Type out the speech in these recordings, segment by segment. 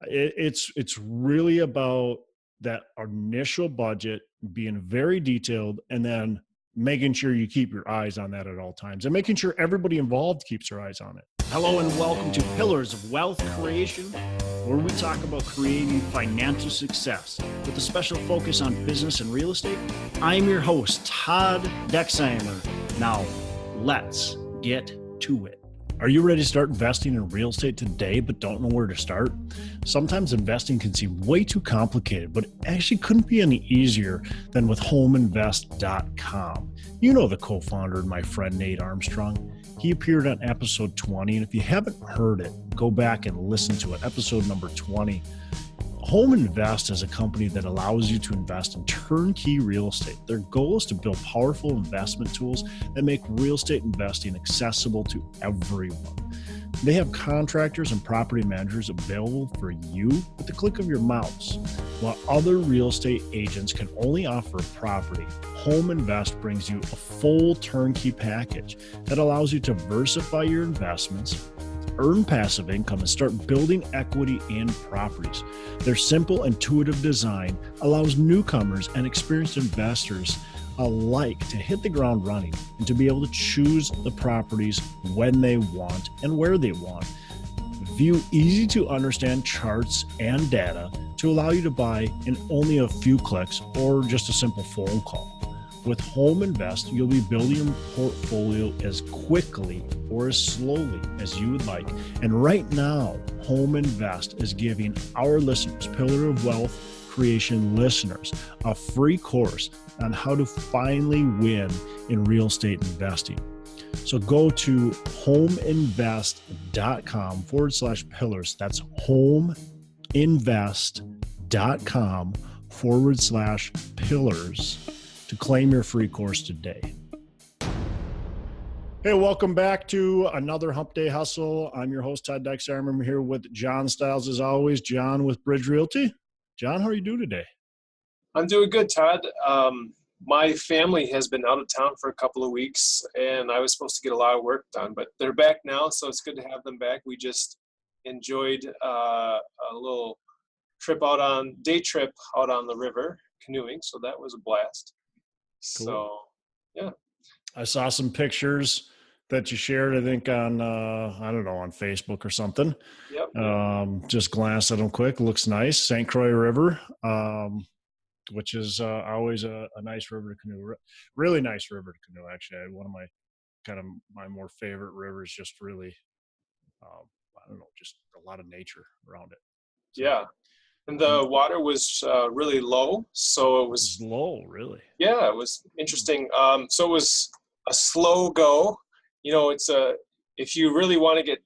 It's really about that initial budget being very detailed, and then making sure you keep your eyes on that at all times, and making sure everybody involved keeps their eyes on it. Hello and welcome to Pillars of Wealth Creation, where we talk about creating financial success with a special focus on business and real estate. I'm your host, Todd Dexheimer. Now, let's get to it. Are you ready to start investing in real estate today but don't know where to start? Sometimes investing can seem way too complicated, but it actually couldn't be any easier than with homeinvest.com. You know the co-founder and my friend Nate Armstrong. He appeared on episode 20, and if you haven't heard it, go back and listen to it, episode number 20. Home Invest is a company that allows you to invest in turnkey real estate. Their goal is to build powerful investment tools that make real estate investing accessible to everyone. They have contractors and property managers available for you with the click of your mouse. While other real estate agents can only offer a property, Home Invest brings you a full turnkey package that allows you to diversify your investments, earn passive income, and start building equity in properties. Their simple, intuitive design allows newcomers and experienced investors alike to hit the ground running and to be able to choose the properties when they want and where they want. View easy to understand charts and data to allow you to buy in only a few clicks or just a simple phone call. With Home Invest, you'll be building your portfolio as quickly or as slowly as you would like. And right now, Home Invest is giving our listeners, Pillar of Wealth Creation listeners, a free course on how to finally win in real estate investing. So go to homeinvest.com/pillars. That's homeinvest.com/pillars. to claim your free course today. Hey, welcome back to another Hump Day Hustle. I'm your host, Todd Dexheimer. I'm here with John Stiles, as always. John with Bridge Realty. John, how are you doing today? I'm doing good, Todd. My family has been out of town for a couple of weeks, and I was supposed to get a lot of work done, but they're back now, so it's good to have them back. We just enjoyed a little day trip out on the river, canoeing, so that was a blast. Cool. So, yeah. I saw some pictures that you shared, I think on, on Facebook or something. Yep. Just glanced at them quick. Looks nice. St. Croix River, which is always a nice river to canoe. Really nice river to canoe, actually. One of my more favorite rivers, just really, just a lot of nature around it. So, yeah. And the water was really low, so it was low, really. Yeah, it was interesting. So it was a slow go. You know, if you really want to get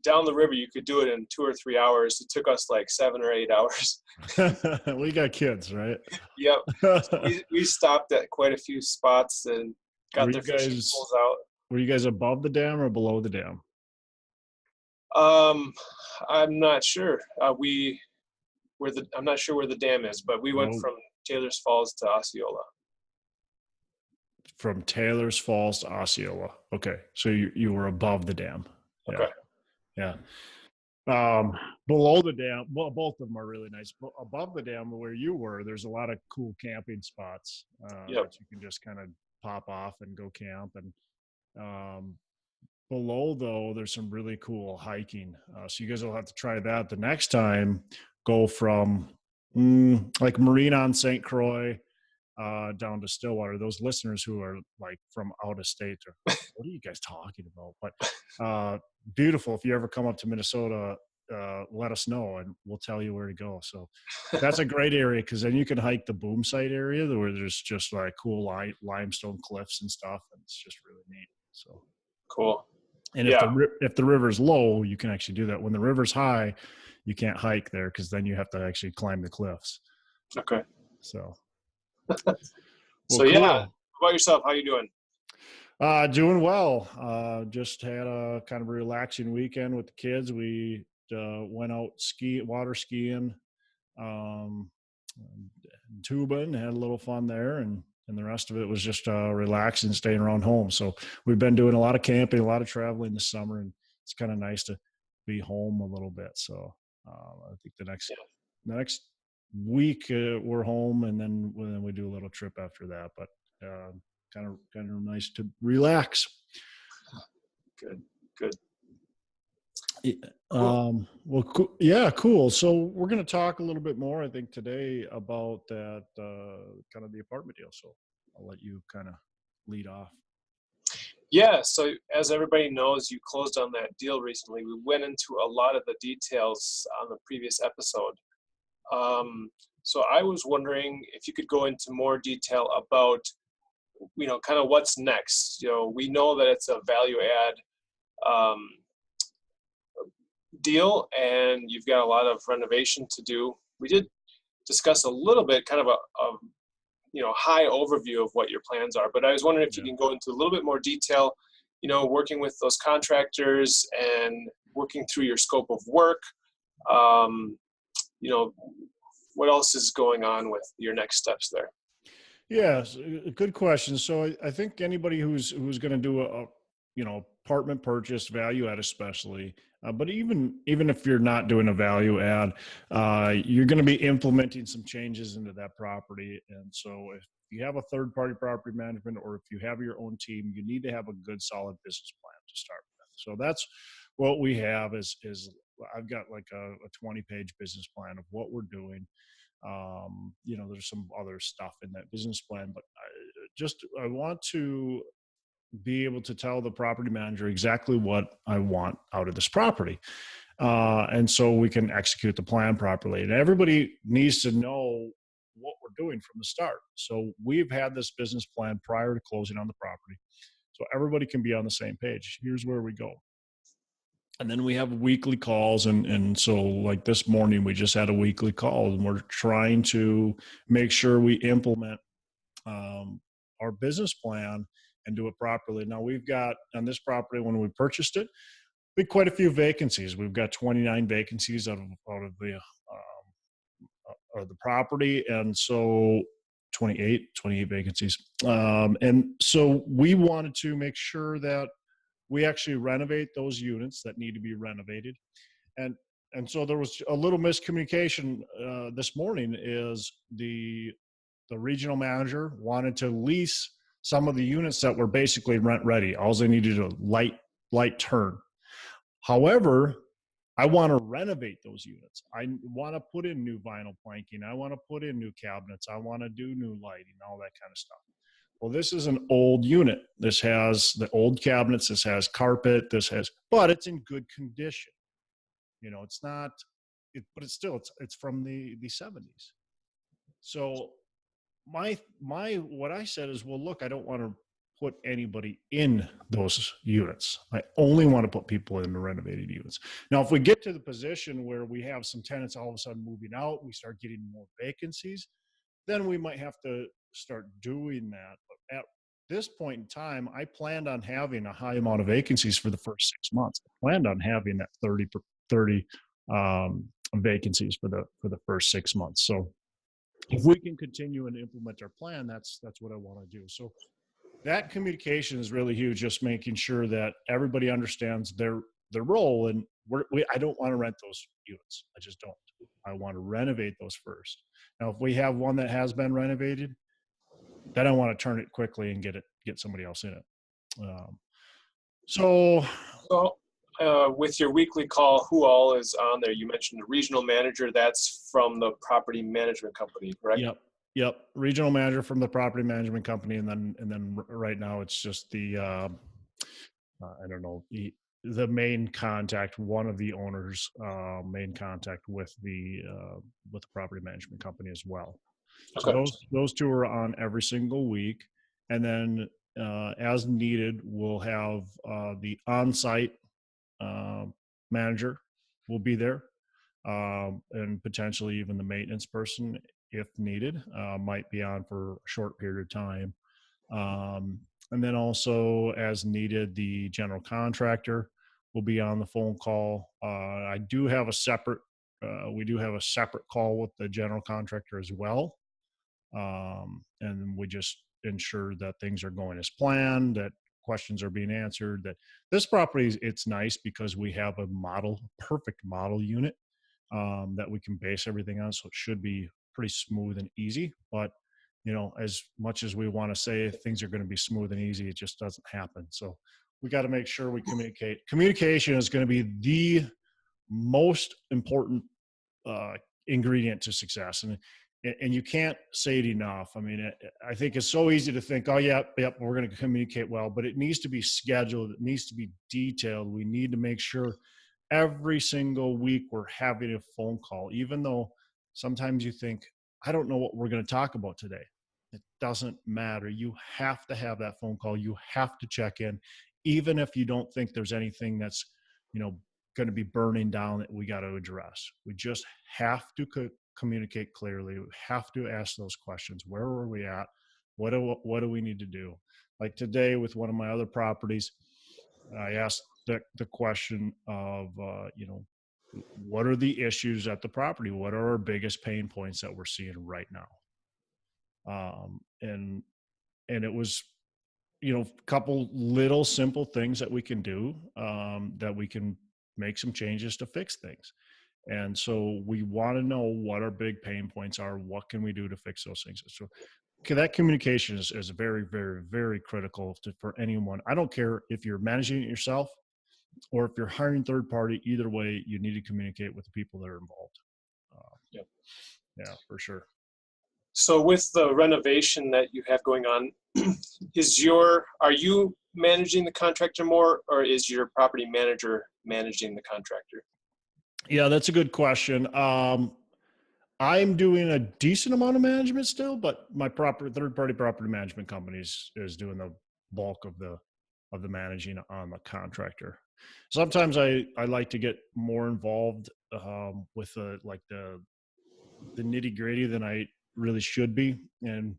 down the river, you could do it in 2 or 3 hours. It took us like 7 or 8 hours. We got kids, right? Yep. So we stopped at quite a few spots and got the fishing poles out. Were you guys above the dam or below the dam? I'm not sure. I'm not sure where the dam is, but we went from Taylor's Falls to Osceola. From Taylor's Falls to Osceola. Okay. So you were above the dam. Yeah. Okay. Yeah. Below the dam, well, both of them are really nice. But above the dam where you were, there's a lot of cool camping spots that you can just kind of pop off and go camp. And below, though, there's some really cool hiking. So you guys will have to try that the next time. Go from like Marina on St. Croix down to Stillwater. Those listeners who are like from out of state are, what are you guys talking about? But beautiful. If you ever come up to Minnesota, let us know and we'll tell you where to go. So that's a great area, because then you can hike the boom site area where there's just like cool limestone cliffs and stuff, and it's just really neat. So cool. And if the river's low, you can actually do that. When the river's high, you can't hike there, because then you have to actually climb the cliffs. Okay. So. So cool. Yeah. How about yourself? How you doing? Doing well. Just had a kind of a relaxing weekend with the kids. We went out water skiing, tubing, had a little fun there, and the rest of it was just relaxing, staying around home. So we've been doing a lot of camping, a lot of traveling this summer, and it's kind of nice to be home a little bit. So I think the next week we're home, and then we do a little trip after that. But kind of nice to relax. Good. Well, yeah, cool. So we're going to talk a little bit more, I think, today about that kind of the apartment deal. So I'll let you kind of lead off. Yeah, so as everybody knows, you closed on that deal recently. We went into a lot of the details on the previous episode. So I was wondering if you could go into more detail about, kind of what's next. We know that it's a value add deal, and you've got a lot of renovation to do. We did discuss a little bit, kind of a high overview of what your plans are, but I was wondering if you can go into a little bit more detail, working with those contractors and working through your scope of work. What else is going on with your next steps there? Yes, good question. So I think anybody who's going to do a apartment purchase, value add especially, but even if you're not doing a value add, you're going to be implementing some changes into that property. And so if you have a third party property management, or if you have your own team, you need to have a good solid business plan to start with. So that's what we have is I've got like a 20-page business plan of what we're doing. There's some other stuff in that business plan, but I want to be able to tell the property manager exactly what I want out of this property. And so we can execute the plan properly. And everybody needs to know what we're doing from the start. So we've had this business plan prior to closing on the property, so everybody can be on the same page. Here's where we go. And then we have weekly calls. And so like this morning, we just had a weekly call, and we're trying to make sure we implement our business plan and do it properly. Now we've got on this property, when we purchased it, we had quite a few vacancies. We've got 29 vacancies out of the property. And so 28 vacancies. And so we wanted to make sure that we actually renovate those units that need to be renovated. And so there was a little miscommunication this morning. Is the regional manager wanted to lease some of the units that were basically rent ready. All they needed a light turn. However, I want to renovate those units. I want to put in new vinyl planking. I want to put in new cabinets. I want to do new lighting, all that kind of stuff. Well, this is an old unit. This has the old cabinets. This has carpet. But it's in good condition. It's not, but it's still, it's from the 70s. So what I said is, well, look, I don't want to put anybody in those units. I only want to put people in the renovated units. Now, if we get to the position where we have some tenants all of a sudden moving out, we start getting more vacancies, then we might have to start doing that. But at this point in time, I planned on having a high amount of vacancies for the first 6 months. I planned on having that 30 vacancies for the first 6 months. So if we can continue and implement our plan, that's what I want to do. So that communication is really huge, just making sure that everybody understands their role. And I don't want to rent those units. I just don't. I want to renovate those first. Now, if we have one that has been renovated, then I want to turn it quickly and get somebody else in it. So with your weekly call, who all is on there? You mentioned the regional manager. That's from the property management company, correct? Yep. Regional manager from the property management company. And then right now it's just the, I don't know, the main contact, one of the owners, main contact with the property management company as well. Okay. So those two are on every single week. And then as needed, we'll have the on-site manager will be there, and potentially even the maintenance person, if needed, might be on for a short period of time. And then also, as needed, the general contractor will be on the phone call. We do have a separate call with the general contractor as well. And we just ensure that things are going as planned, that questions are being answered. That this property, it's nice because we have a perfect model unit. that we can base everything on. So it should be pretty smooth and easy. But, as much as we want to say things are going to be smooth and easy, it just doesn't happen. So we got to make sure we communicate. Communication is going to be the most important ingredient to success. And you can't say it enough. I mean, I think it's so easy to think, oh, yep, we're going to communicate well, but it needs to be scheduled. It needs to be detailed. We need to make sure every single week we're having a phone call, even though sometimes you think, I don't know what we're going to talk about today. It doesn't matter. You have to have that phone call. You have to check in, even if you don't think there's anything that's, going to be burning down that we got to address. We just have to communicate clearly. We have to ask those questions. Where are we at? What do we need to do? Like today with one of my other properties, I asked the question of, what are the issues at the property? What are our biggest pain points that we're seeing right now? And it was, a couple little simple things that we can do, that we can make some changes to fix things. And so we want to know what our big pain points are. What can we do to fix those things? So that communication is very, very, very critical for anyone. I don't care if you're managing it yourself or if you're hiring third party. Either way, you need to communicate with the people that are involved. Yep. Yeah, for sure. So with the renovation that you have going on, are you managing the contractor more, or is your property manager managing the contractor? Yeah, that's a good question. I'm doing a decent amount of management still, but my third-party property management company is doing the bulk of the managing on the contractor. Sometimes I like to get more involved with the nitty-gritty than I really should be, and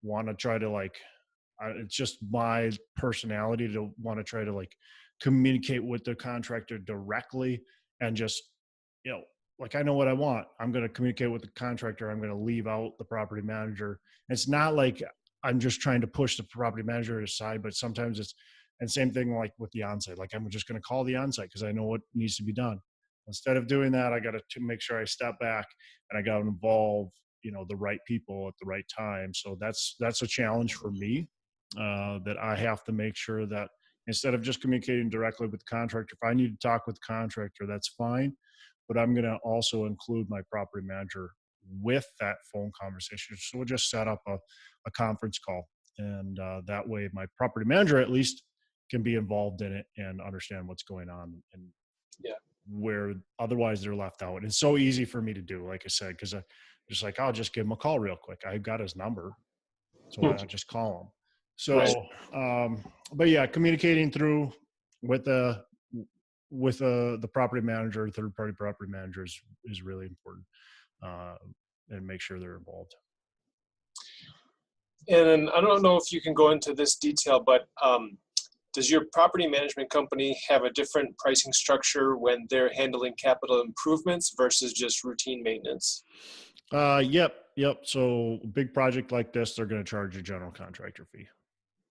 want to try to it's just my personality to want to try to communicate with the contractor directly and just, I know what I want. I'm going to communicate with the contractor. I'm going to leave out the property manager. It's not like I'm just trying to push the property manager aside, but sometimes and same thing like with the onsite. Like I'm just going to call the onsite because I know what needs to be done. Instead of doing that, I got to make sure I step back and I got to involve, the right people at the right time. So that's a challenge for me, that I have to make sure that instead of just communicating directly with the contractor, if I need to talk with the contractor, that's fine. But I'm going to also include my property manager with that phone conversation. So we'll just set up a conference call. And that way my property manager at least can be involved in it and understand what's going on, and where otherwise they're left out. It's so easy for me to do, like I said, because I'll just give him a call real quick. I've got his number, so why not just call him? So, right. But yeah, communicating through with the property manager, third party property manager is really important, and make sure they're involved. And I don't know if you can go into this detail, but does your property management company have a different pricing structure when they're handling capital improvements versus just routine maintenance? Yep. So a big project like this, they're going to charge a general contractor fee.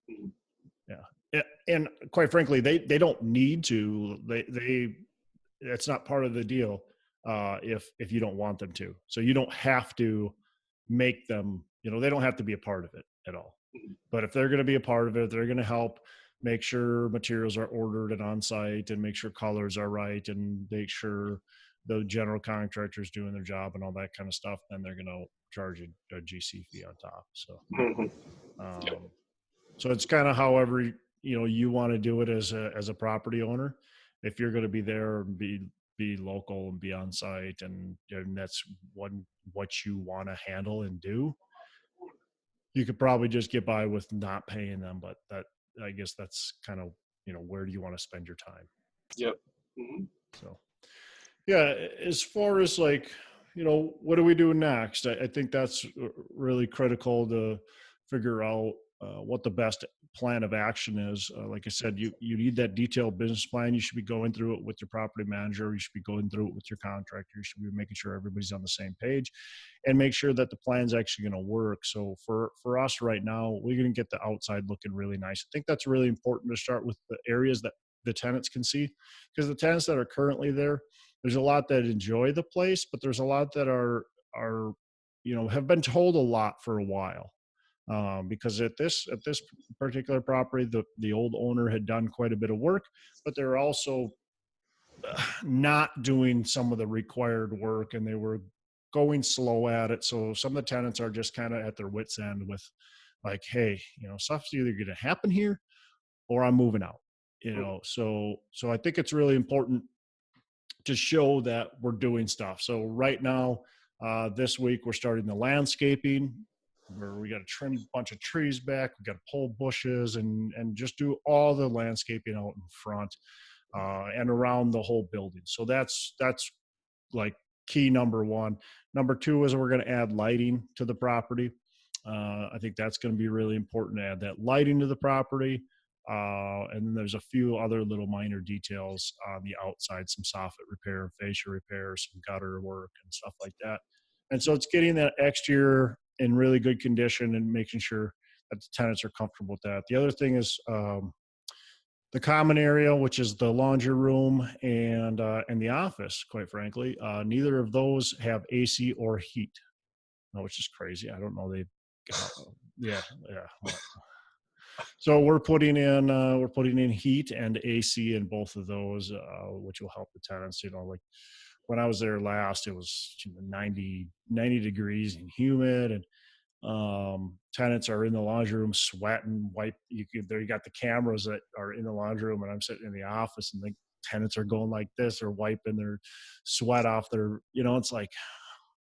Mm-hmm. Yeah. And quite frankly, they don't need to, that's not part of the deal. If you don't want them to, so you don't have to make them, they don't have to be a part of it at all. Mm-hmm. But if they're going to be a part of it, they're going to help make sure materials are ordered and on site, and make sure colors are right, and make sure the general contractor's doing their job and all that kind of stuff. Then they're going to charge a GC fee on top. So, so it's kind of however, you want to do it as a property owner. If you're going to be there and be local and be on site, and that's what you want to handle and do, you could probably just get by with not paying them. But I guess that's kind of, where do you want to spend your time? Yep. Mm-hmm. So, yeah, as far as what do we do next? I think that's really critical to figure out what the best plan of action is. Like I said, you need that detailed business plan. You should be going through it with your property manager. You should be going through it with your contractor. You should be making sure everybody's on the same page, and make sure that the plan's actually going to work. So for us right now, we're going to get the outside looking really nice. I think that's really important to start with the areas that the tenants can see, because the tenants that are currently there, there's a lot that enjoy the place, but there's a lot that are have been told a lot for a while. Because at this particular property, the old owner had done quite a bit of work, but they're also not doing some of the required work, and they were going slow at it. So some of the tenants are just kind of at their wits end with like, hey, stuff's either going to happen here or I'm moving out. So I think it's really important to show that we're doing stuff. So right now, this week we're starting the landscaping, where we got to trim a bunch of trees back. We got to pull bushes and just do all the landscaping out in front and around the whole building. So that's like key number one. Number two is we're going to add lighting to the property. I think that's going to be really important to add that lighting to the property. And then there's a few other little minor details on the outside, some soffit repair, fascia repair, some gutter work and stuff like that. And so it's getting that exterior in really good condition and making sure that the tenants are comfortable with that. The other thing is the common area, which is the laundry room and the office, quite frankly. Neither of those have AC or heat, which is crazy. I don't know. Yeah. So we're putting in heat and AC in both of those, which will help the tenants. Like when I was there last, it was 90 degrees and humid, and tenants are in the laundry room sweating. You got the cameras that are in the laundry room, and I'm sitting in the office, and the tenants are going like this, or wiping their sweat off their. It's like,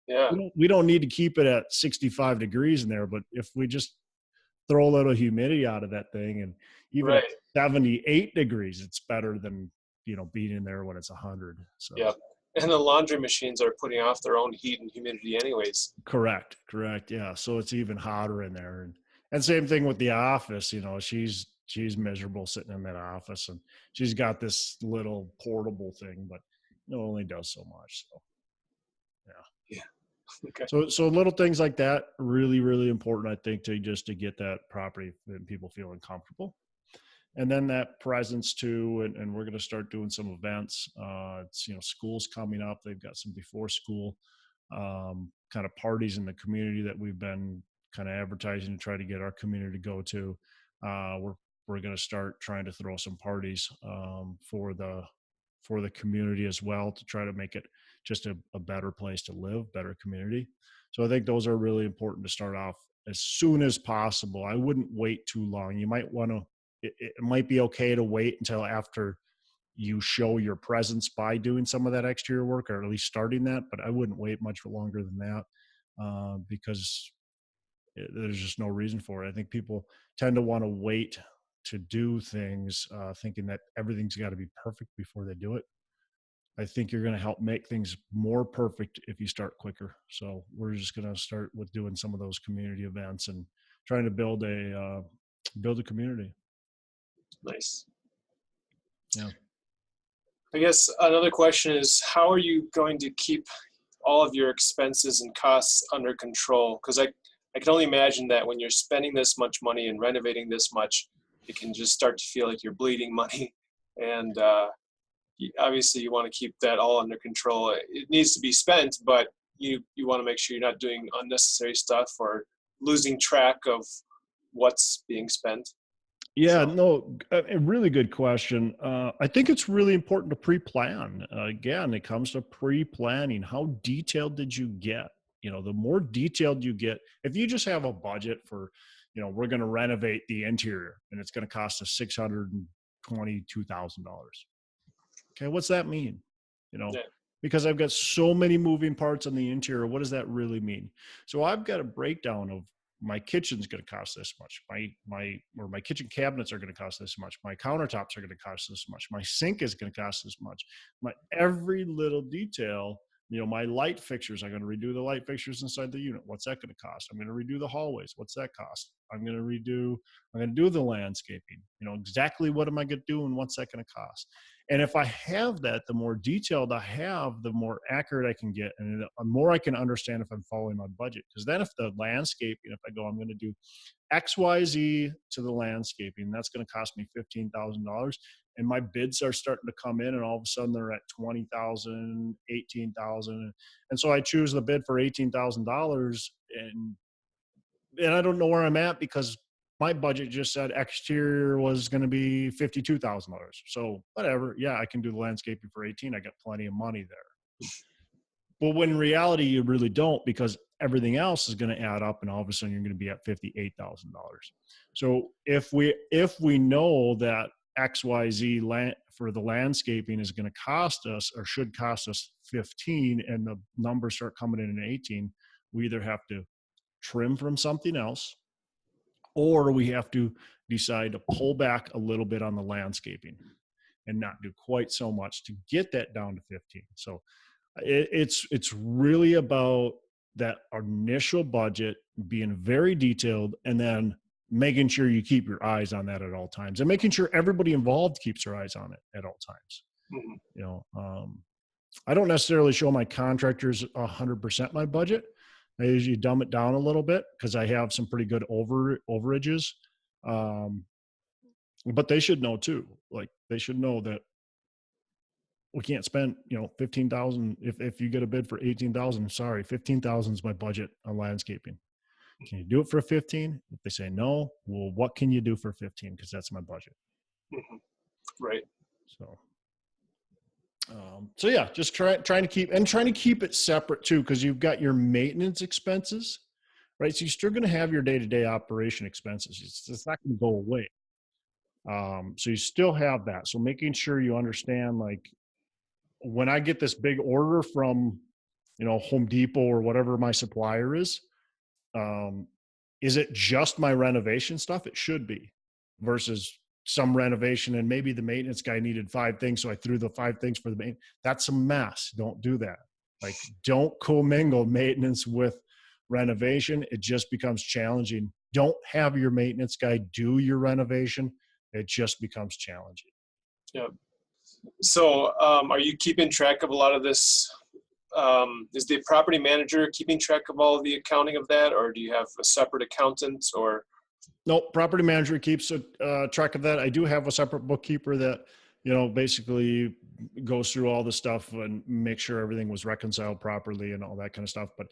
Yeah. we don't need to keep it at 65 degrees in there, but if we just throw a little humidity out of that thing, and even Right. at 78 degrees, it's better than being in there when it's 100. So Yeah. And the laundry machines are putting off their own heat and humidity anyways. correct. Yeah. So it's even hotter in there. And same thing with the office. She's miserable sitting in that office, and she's got this little portable thing, but it only does so much. So Yeah. Okay. So little things like that, really, really important, I think, to get that property and people feeling comfortable. And then that presence too, and we're going to start doing some events. It's school's coming up. They've got some before school kind of parties in the community that we've been kind of advertising to try to get our community to go to. We're going to start trying to throw some parties for the community as well, to try to make it just a better place to live, better community. So I think those are really important to start off as soon as possible. I wouldn't wait too long. You might want to. It might be okay to wait until after you show your presence by doing some of that exterior work, or at least starting that, but I wouldn't wait much longer than that because there's just no reason for it. I think people tend to want to wait to do things thinking that everything's got to be perfect before they do it. I think you're going to help make things more perfect if you start quicker. So we're just going to start with doing some of those community events and trying to build a community. Nice. Yeah. I guess another question is, how are you going to keep all of your expenses and costs under control? Because I can only imagine that when you're spending this much money and renovating this much, it can just start to feel like you're bleeding money. And obviously you want to keep that all under control. It needs to be spent, but you want to make sure you're not doing unnecessary stuff or losing track of what's being spent. Yeah, no, a really good question. I think it's really important to pre-plan. Again, it comes to pre-planning. How detailed did you get? The more detailed you get, if you just have a budget for, we're going to renovate the interior and it's going to cost us $622,000. Okay, what's that mean? Yeah. Because I've got so many moving parts on the interior. What does that really mean? So I've got a breakdown of my kitchen's going to cost this much. My kitchen cabinets are going to cost this much. My countertops are going to cost this much. My sink is going to cost this much. My every little detail, my light fixtures, I'm going to redo the light fixtures inside the unit. What's that going to cost? I'm going to redo the hallways. What's that cost? I'm going to do the landscaping. Exactly what am I going to do and what's that going to cost? And if I have that, the more detailed I have, the more accurate I can get, and the more I can understand if I'm following my budget. Because then if the landscaping, if I go, I'm going to do X, Y, Z to the landscaping, that's going to cost me $15,000. and my bids are starting to come in, and all of a sudden they're at 20,000, 18,000. And so I choose the bid for $18,000, and I don't know where I'm at because my budget just said exterior was going to be $52,000. So whatever. Yeah, I can do the landscaping for 18. I got plenty of money there. But when in reality, you really don't, because everything else is going to add up, and all of a sudden you're going to be at $58,000. So if we know that XYZ land for the landscaping is going to cost us, or should cost us 15, and the numbers start coming in at 18, we either have to trim from something else, or we have to decide to pull back a little bit on the landscaping and not do quite so much to get that down to 15. So it's really about that initial budget being very detailed, and then making sure you keep your eyes on that at all times, and making sure everybody involved keeps their eyes on it at all times. I don't necessarily show my contractors 100% my budget. I usually dumb it down a little bit because I have some pretty good overages. But they should know too. Like, they should know that we can't spend, 15,000. If you get a bid for 18,000, sorry, 15,000 is my budget on landscaping. Can you do it for 15? If they say no, well, what can you do for 15? Because that's my budget. Right. So yeah, just trying to keep it separate too, because you've got your maintenance expenses, right? So you're still going to have your day-to-day operation expenses. It's not going to go away. So you still have that. So making sure you understand, like, when I get this big order from, Home Depot or whatever my supplier is it just my renovation stuff? It should be, versus some renovation and maybe the maintenance guy needed 5 things, so I threw the 5 things for the maintenance. That's a mess. Don't do that. Like, don't commingle maintenance with renovation. It just becomes challenging. Don't have your maintenance guy do your renovation. It just becomes challenging. Yeah. So are you keeping track of a lot of this? Is the property manager keeping track of all of the accounting of that, or do you have a separate accountant? Or no, property manager keeps track of that. I do have a separate bookkeeper that, basically goes through all the stuff and make sure everything was reconciled properly and all that kind of stuff. But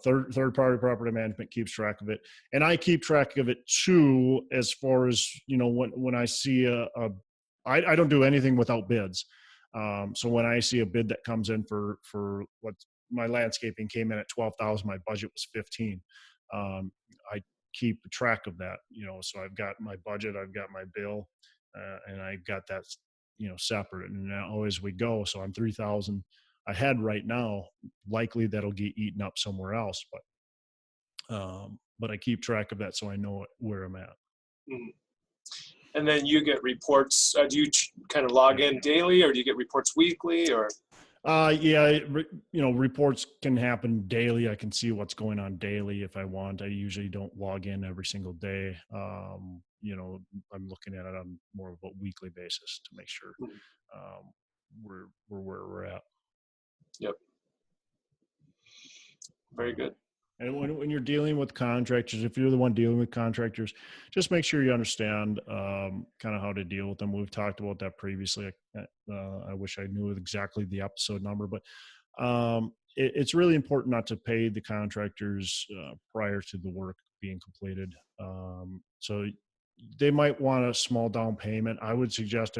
third party property management keeps track of it, and I keep track of it too. As far as when I see I don't do anything without bids. So when I see a bid that comes in for what my landscaping came in at 12,000, my budget was 15. I keep track of that, so I've got my budget, I've got my bill, and I've got that, separate. And now as we go, so I'm 3,000 ahead right now. Likely that'll get eaten up somewhere else, but I keep track of that so I know where I'm at. And then you get reports. Do you kind of log in daily, or do you get reports weekly, or? Reports can happen daily. I can see what's going on daily if I want. I usually don't log in every single day. I'm looking at it on more of a weekly basis to make sure we're where we're at. Yep. Very good. And when you're dealing with contractors, if you're the one dealing with contractors, just make sure you understand kind of how to deal with them. We've talked about that previously. I wish I knew exactly the episode number, but it's really important not to pay the contractors prior to the work being completed. So they might want a small down payment. I would suggest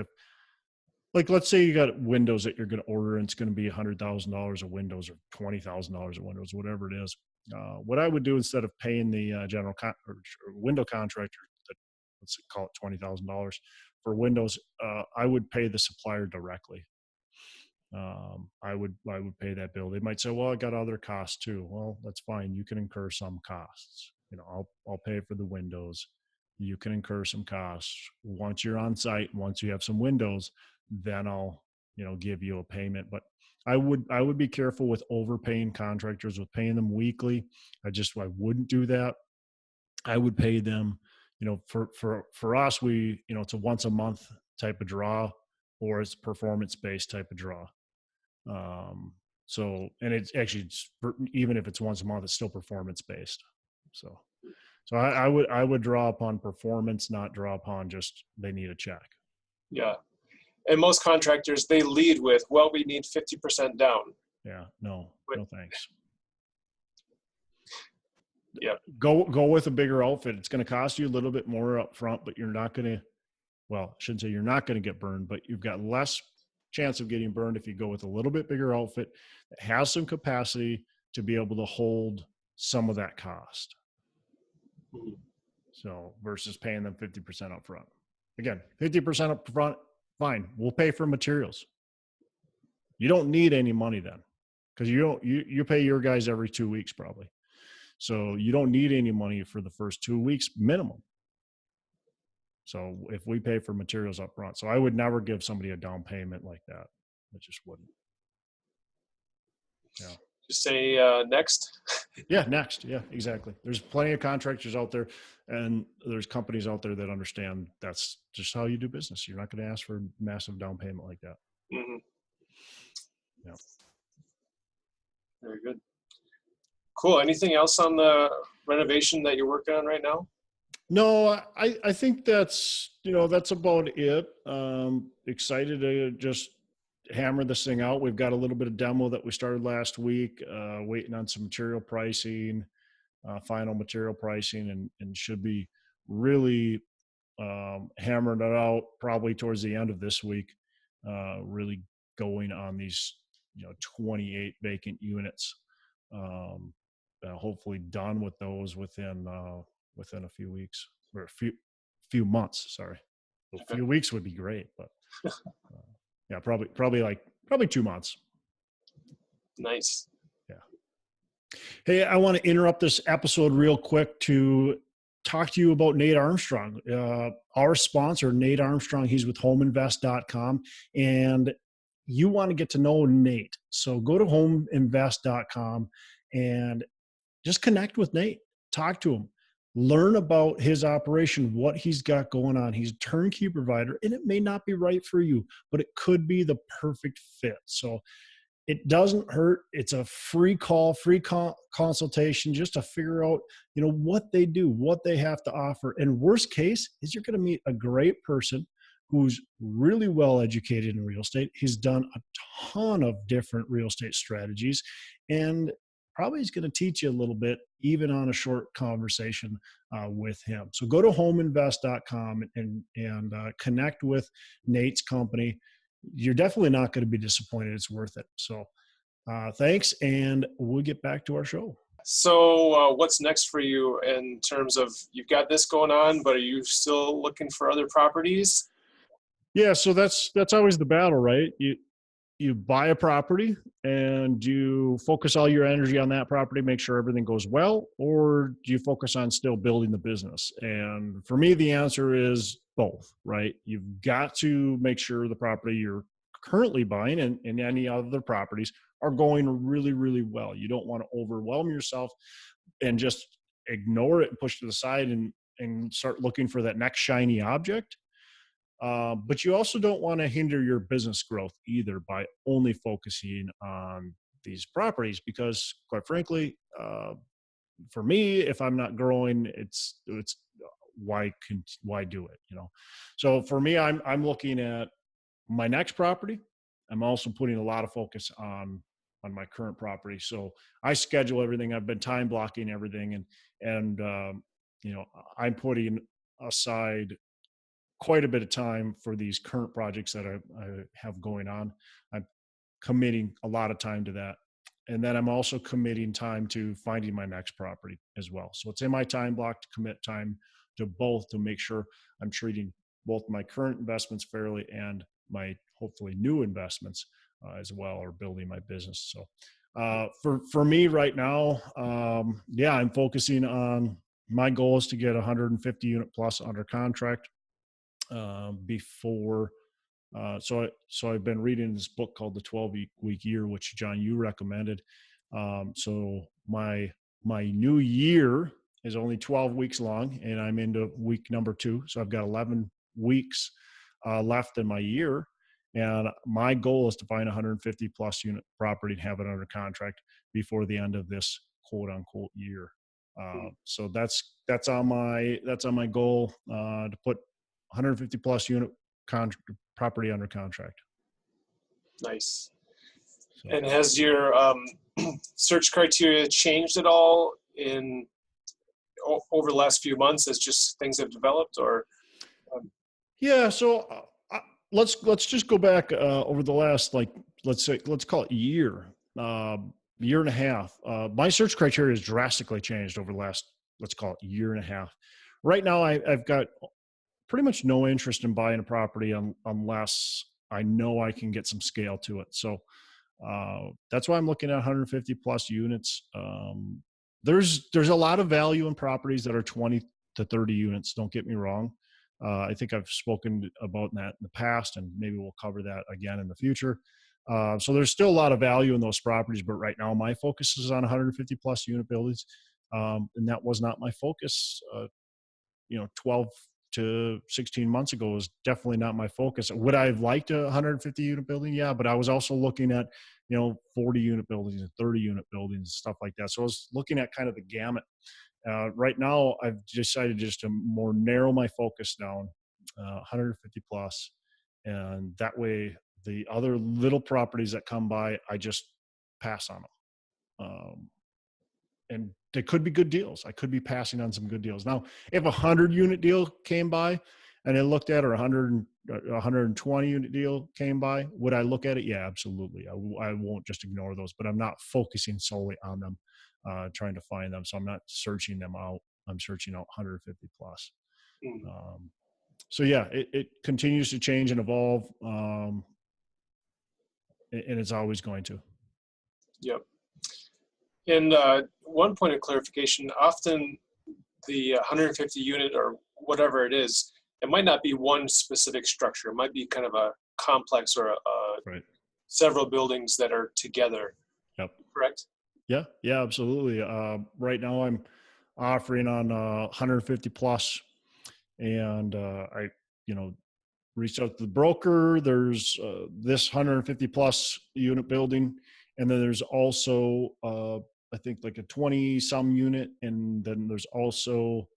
let's say you got windows that you're going to order, and it's going to be $100,000 of windows or $20,000 of windows, whatever it is. What I would do, instead of paying the or window contractor, let's call it $20,000 for windows, I would pay the supplier directly. I would pay that bill. They might say, well, I got other costs too. Well, that's fine. You can incur some costs. I'll pay for the windows. You can incur some costs. Once you're on site, once you have some windows, then I'll give you a payment. But I would be careful with overpaying contractors, with paying them weekly. I wouldn't do that. I would pay them, for us, it's a once a month type of draw, or it's performance-based type of draw. And it's actually, even if it's once a month, it's still performance-based. So I would draw upon performance, not draw upon just they need a check. Yeah. And most contractors, they lead with, well, we need 50% down. Yeah, no thanks. Yeah. Go with a bigger outfit. It's going to cost you a little bit more up front, but you're not going to, well, I shouldn't say you're not going to get burned, but you've got less chance of getting burned if you go with a little bit bigger outfit that has some capacity to be able to hold some of that cost. Mhm. So versus paying them 50% up front. Again, 50% up front, fine. We'll pay for materials. You don't need any money then, because you pay your guys every 2 weeks probably. So you don't need any money for the first 2 weeks minimum. So if we pay for materials up front, so I would never give somebody a down payment like that. I just wouldn't. Yeah. Just say next. Yeah, next. Yeah, exactly. There's plenty of contractors out there, and there's companies out there that understand that's just how you do business. You're not going to ask for a massive down payment like that. Mm-hmm. Yeah. Very good. Cool. Anything else on the renovation that you're working on right now? No, I think that's about it. Excited to just hammer this thing out. We've got a little bit of demo that we started last week, waiting on some material pricing, final material pricing, and should be really hammering it out probably towards the end of this week, really going on these 28 vacant units. Hopefully done with those within a few weeks or a few months. Sorry, a few weeks would be great, but yeah, probably 2 months. Nice. Yeah. Hey, I want to interrupt this episode real quick to talk to you about Nate Armstrong, our sponsor, Nate Armstrong. He's with homeinvest.com, and you want to get to know Nate. So go to homeinvest.com and just connect with Nate, talk to him, learn about his operation, what he's got going on. He's a turnkey provider, and it may not be right for you, but it could be the perfect fit. So it doesn't hurt. It's a free call, consultation just to figure out, what they do, what they have to offer. And worst case is you're going to meet a great person who's really well educated in real estate. He's done a ton of different real estate strategies, and probably is going to teach you a little bit, even on a short conversation with him. So go to homeinvest.com and connect with Nate's company. You're definitely not going to be disappointed. It's worth it. So thanks, and we'll get back to our show. So what's next for you in terms of, you've got this going on, but are you still looking for other properties? Yeah, so that's always the battle, right? You buy a property and you focus all your energy on that property, make sure everything goes well, or do you focus on still building the business? And for me, the answer is both, right? You've got to make sure the property you're currently buying and any other properties are going really, really well. You don't want to overwhelm yourself and just ignore it and push to the side and start looking for that next shiny object. But you also don't want to hinder your business growth either by only focusing on these properties, because quite frankly, for me, if I'm not growing, it's why do it? So for me, I'm looking at my next property. I'm also putting a lot of focus on my current property. So I schedule everything. I've been time blocking everything, and I'm putting aside quite a bit of time for these current projects that I have going on. I'm committing a lot of time to that. And then I'm also committing time to finding my next property as well. So it's in my time block to commit time to both, to make sure I'm treating both my current investments fairly and my hopefully new investments as well, or building my business. So for me right now, I'm focusing on, my goal is to get 150 unit plus under contract before. So I've been reading this book called The 12-Week Year, which John, you recommended. So my new year is only 12 weeks long, and I'm into week number 2. So I've got 11 weeks left in my year. And my goal is to find 150 plus unit property and have it under contract before the end of this quote unquote year. So that's on my goal, to put 150 plus unit property under contract. Nice. So. And has your search criteria changed at all over the last few months as just things have developed, or? Yeah. So let's just go back over the last, let's call it year and a half. My search criteria has drastically changed over the last, let's call it year and a half. Right now, I've got pretty much no interest in buying a property unless I know I can get some scale to it. So that's why I'm looking at 150 plus units. There's a lot of value in properties that are 20 to 30 units. Don't get me wrong. I think I've spoken about that in the past, and maybe we'll cover that again in the future. So there's still a lot of value in those properties, but right now my focus is on 150 plus unit buildings. And that was not my focus, 12 to 16 months ago was definitely not my focus. Would I have liked a 150 unit building? Yeah, but I was also looking at, 40 unit buildings and 30 unit buildings and stuff like that. So I was looking at kind of the gamut. Right now, I've decided just to more narrow my focus down, 150 plus, and that way the other little properties that come by, I just pass on them. And they could be good deals. I could be passing on some good deals. Now, if 100 unit deal came by and I looked at, or 120 unit deal came by, would I look at it? Yeah, absolutely. I won't just ignore those, but I'm not focusing solely on them, trying to find them. So I'm not searching them out. I'm searching out 150 plus. So yeah, it continues to change and evolve. And it's always going to. Yep. And one point of clarification, often the 150 unit or whatever it is, it might not be one specific structure. It might be kind of a complex or right. Several buildings that are together. Yep. Correct? Yeah, absolutely. Right now I'm offering on 150 plus, and I, reached out to the broker. There's this 150 plus unit building, and then there's also I think like a 20 some unit, and then there's also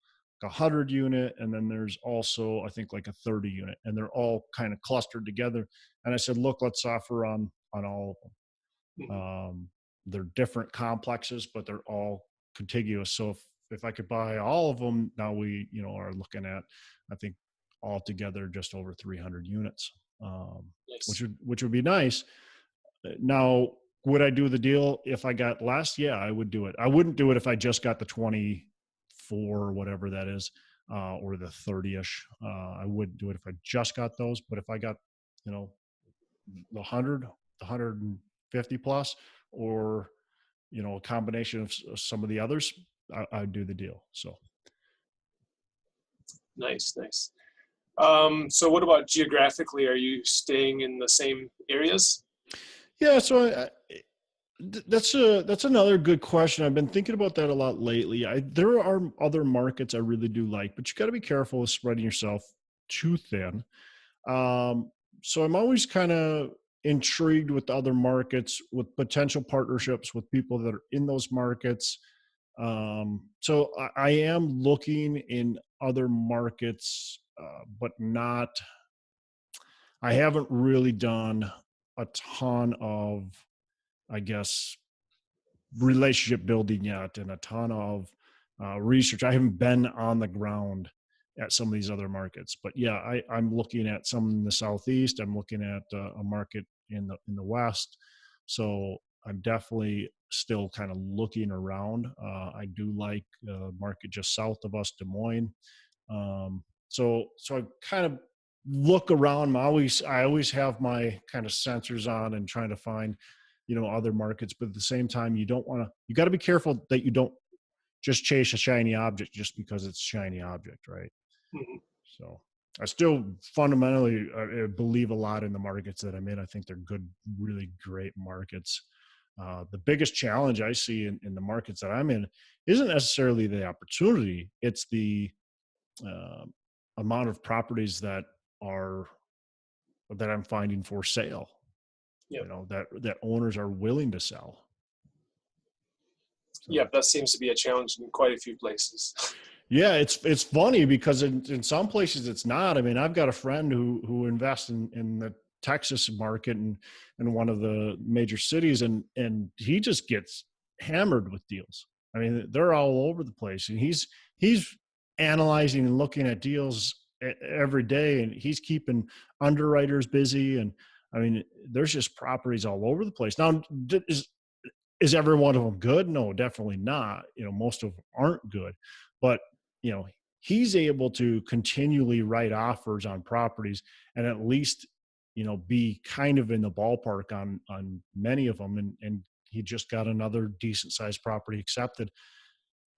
a 100 unit, and then there's also I think like a 30 unit, and they're all kind of clustered together. And I said, look, let's offer on all of them. Mm-hmm. They're different complexes, but they're all contiguous. So if I could buy all of them, now we are looking at, I think, altogether just over 300 units, Nice. which would be nice. Now, would I do the deal if I got less? Yeah, I would do it. I wouldn't do it if I just got the 24 or whatever that is, or the 30-ish. I wouldn't do it if I just got those. But if I got, the 100, the 150 plus, or, a combination of some of the others, I'd do the deal. So. Nice. So what about geographically? Are you staying in the same areas? Yeah, so that's another good question. I've been thinking about that a lot lately. There are other markets I really do like, but you got to be careful with spreading yourself too thin. So I'm always kind of intrigued with other markets, with potential partnerships with people that are in those markets. So I am looking in other markets, but I haven't really done a ton of, I guess, relationship building yet, and a ton of research. I haven't been on the ground at some of these other markets, but yeah, I'm looking at some in the Southeast. I'm looking at a market in the West. So I'm definitely still kind of looking around. I do like the market just south of us, Des Moines. So I kind of look around. I always have my kind of sensors on and trying to find, other markets, but at the same time, you got to be careful that you don't just chase a shiny object just because it's a shiny object. Right. Mm-hmm. So I still fundamentally believe a lot in the markets that I'm in. I think they're good, really great markets. The biggest challenge I see in the markets that I'm in isn't necessarily the opportunity. It's the amount of properties that I'm finding for sale. Yep. That owners are willing to sell. So, yep, that seems to be a challenge in quite a few places. Yeah, it's funny because in some places it's not. I mean, I've got a friend who invests in the Texas market and in one of the major cities, and he just gets hammered with deals. I mean, they're all over the place, and he's analyzing and looking at deals every day, and he's keeping underwriters busy. And I mean, there's just properties all over the place. Now, is every one of them good? No, definitely not. You know, most of them aren't good, but you know, he's able to continually write offers on properties and at least, you know, be kind of in the ballpark on many of them. And he just got another decent sized property accepted.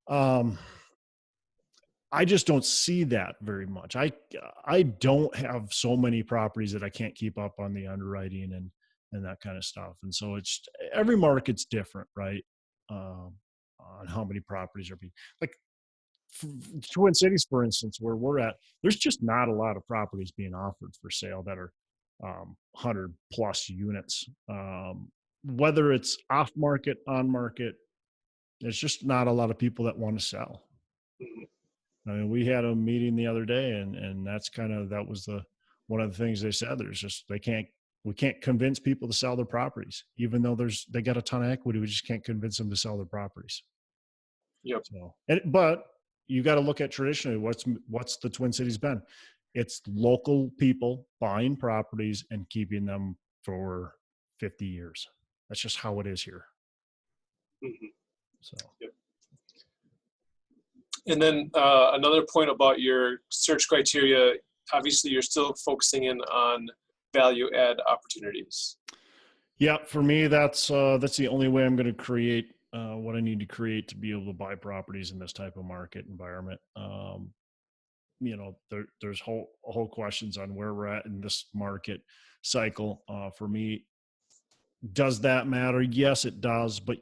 Um, I just don't see that very much. I don't have so many properties that I can't keep up on the underwriting and that kind of stuff. And so it's every market's different, right? On how many properties are being like Twin Cities, for instance, where we're at, there's just not a lot of properties being offered for sale that are 100 plus units. Whether it's off market, on market, there's just not a lot of people that want to sell. Mhm. I mean, we had a meeting the other day, and that was one of the things they said. There's just we can't convince people to sell their properties, even though they got a ton of equity. We just can't convince them to sell their properties. Yep. So, but you got to look at traditionally what's the Twin Cities been? It's local people buying properties and keeping them for 50 years. That's just how it is here. Mhm. So. Yep. And then another point about your search criteria, obviously you're still focusing in on value add opportunities. Yeah, for me, that's the only way I'm going to create what I need to create to be able to buy properties in this type of market environment. You know, there's whole questions on where we're at in this market cycle. For me, does that matter? Yes, it does, but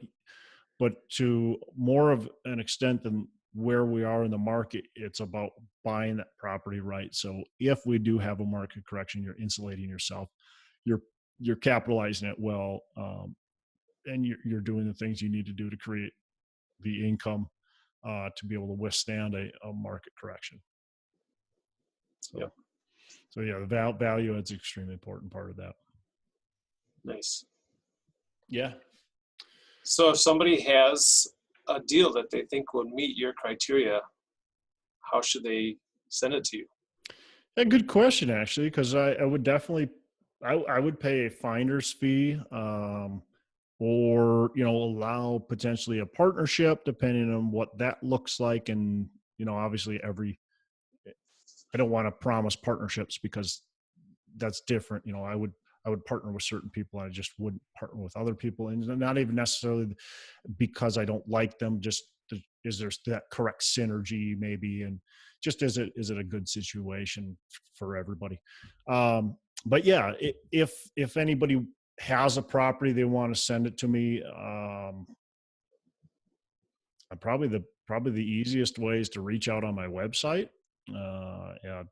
to more of an extent than where we are in the market, it's about buying that property right. So if we do have a market correction, you're insulating yourself. You're capitalizing it well, and you're doing the things you need to do to create the income to be able to withstand a market correction. So, Yep. so yeah, the value is an extremely important part of that. Nice. Yeah. So if somebody has a deal that they think will meet your criteria, how should they send it to you? A good question, actually, because I would definitely, I would pay a finder's fee, or, you know, allow potentially a partnership depending on what that looks like. And, you know, obviously I don't want to promise partnerships because that's different. You know, I would partner with certain people. I just wouldn't partner with other people, and not even necessarily because I don't like them. Just is there that correct synergy maybe, and just is it a good situation for everybody? But yeah, if anybody has a property they want to send it to me, probably the easiest way is to reach out on my website at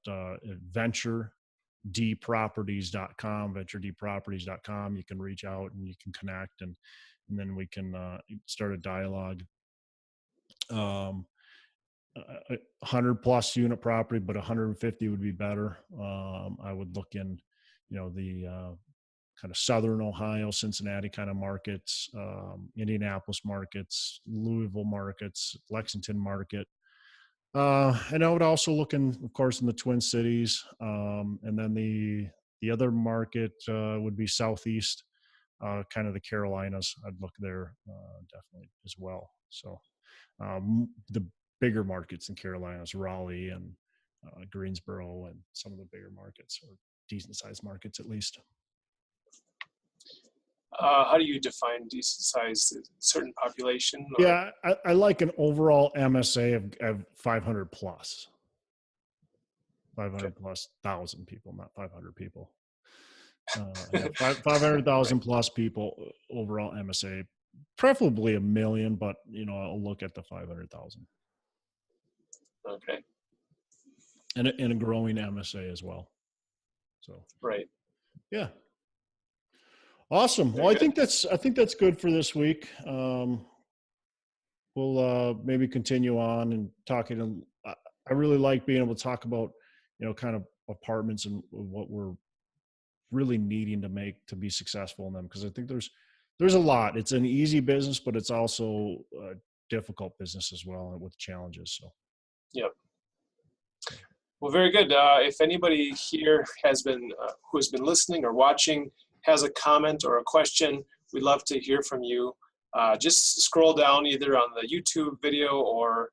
venturedproperties.com. You can reach out and you can connect, and then we can start a dialogue. 100 plus unit property, but 150 would be better. I would look in, you know, the kind of Southern Ohio, Cincinnati kind of markets, Indianapolis markets, Louisville markets, Lexington market. And I would also look in, of course, in the Twin Cities. And then the other market would be Southeast, kind of the Carolinas. I'd look there definitely as well. So the bigger markets in Carolinas, Raleigh and Greensboro, and some of the bigger markets, or decent sized markets at least. How do you define decent size? Certain population? Or? Yeah, I like an overall MSA of 500 plus. 500 okay. Plus 1,000 people, not 500 people. 500,000 right. Plus people overall MSA, preferably 1 million, but you know, I'll look at the 500,000. Okay. And a growing MSA as well. So right. Yeah. Awesome. Well, I think that's good for this week. we'll maybe continue on and talking. I really like being able to talk about, kind of apartments and what we're really needing to be successful in them. Cause I think there's a lot. It's an easy business, but it's also a difficult business as well with challenges. So. Yep. Well, very good. If anybody here who has been listening or watching has a comment or a question, we'd love to hear from you. Just scroll down either on the YouTube video or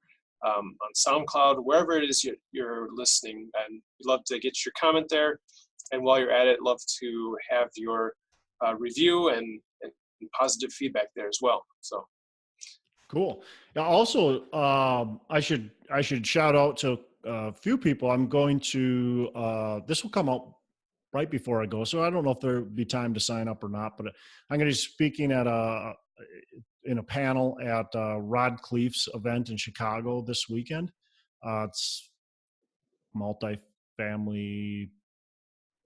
on SoundCloud, wherever it is you're listening, and we'd love to get your comment there. And while you're at it, love to have your review and positive feedback there as well. So cool. Now, also, I should shout out to a few people. I'm going to this will come out right before I go, so I don't know if there'll be time to sign up or not. But I'm going to be speaking in a panel at Rod Cleef's event in Chicago this weekend. It's multifamily.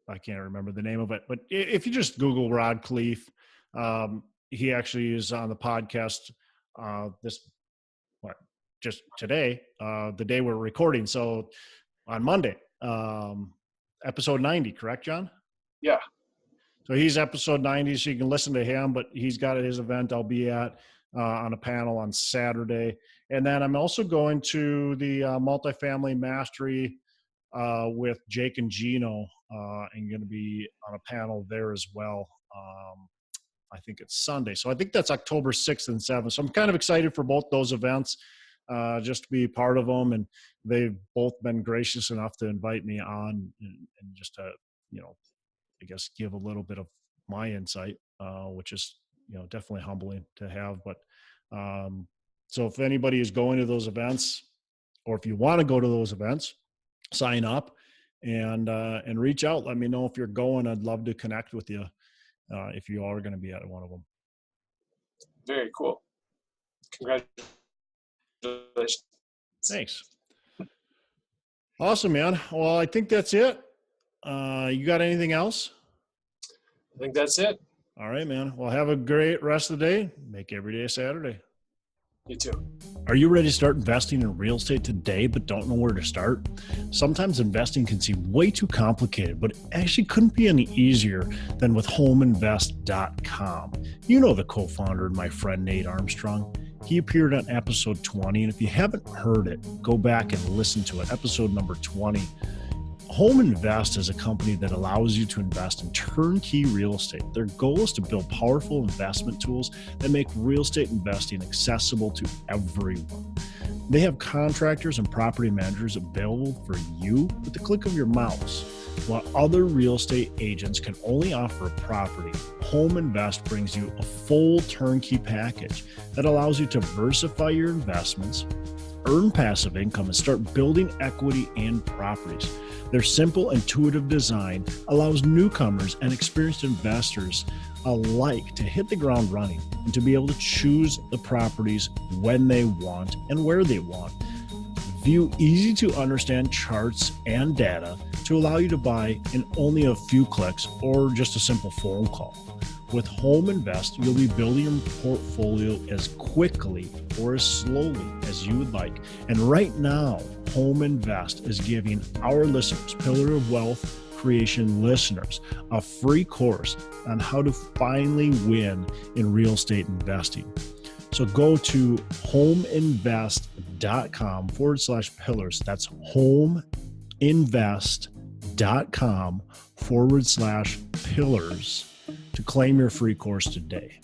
I can't remember the name of it, but if you just Google Rod Cleef, he actually is on the podcast just today, the day we're recording. So on Monday, episode 90, correct, John? Yeah. So he's episode 90, so you can listen to him, but he's got his event I'll be at on a panel on Saturday. And then I'm also going to the multifamily mastery with Jake and Gino, and going to be on a panel there as well. I think it's Sunday. So I think that's October 6th and 7th. So I'm kind of excited for both those events, just to be part of them. And they've both been gracious enough to invite me on and just to, I guess, give a little bit of my insight, which is, definitely humbling to have. But so if anybody is going to those events, or if you want to go to those events, sign up and reach out. Let me know if you're going. I'd love to connect with you if you are going to be at one of them. Very cool. Congratulations. Thanks. Awesome, man. Well, I think that's it. You got anything else? I think that's it. All right, man. Well, have a great rest of the day. Make every day a Saturday. You too. Are you ready to start investing in real estate today, but don't know where to start? Sometimes investing can seem way too complicated, but it actually couldn't be any easier than with homeinvest.com. You know the co-founder and my friend Nate Armstrong. He appeared on episode 20, and if you haven't heard it, go back and listen to it, episode number 20. Home Invest is a company that allows you to invest in turnkey real estate. Their goal is to build powerful investment tools that make real estate investing accessible to everyone. They have contractors and property managers available for you with the click of your mouse. While other real estate agents can only offer a property, Home Invest brings you a full turnkey package that allows you to diversify your investments, earn passive income, and start building equity in properties. Their simple, intuitive design allows newcomers and experienced investors alike to hit the ground running and to be able to choose the properties when they want and where they want. View easy to understand charts and data to allow you to buy in only a few clicks or just a simple phone call. With Home Invest, you'll be building your portfolio as quickly or as slowly as you would like. And right now, Home Invest is giving our listeners, Pillar of Wealth Creation listeners, a free course on how to finally win in real estate investing. So go to homeinvest.com/pillars. That's homeinvest.com/pillars to claim your free course today.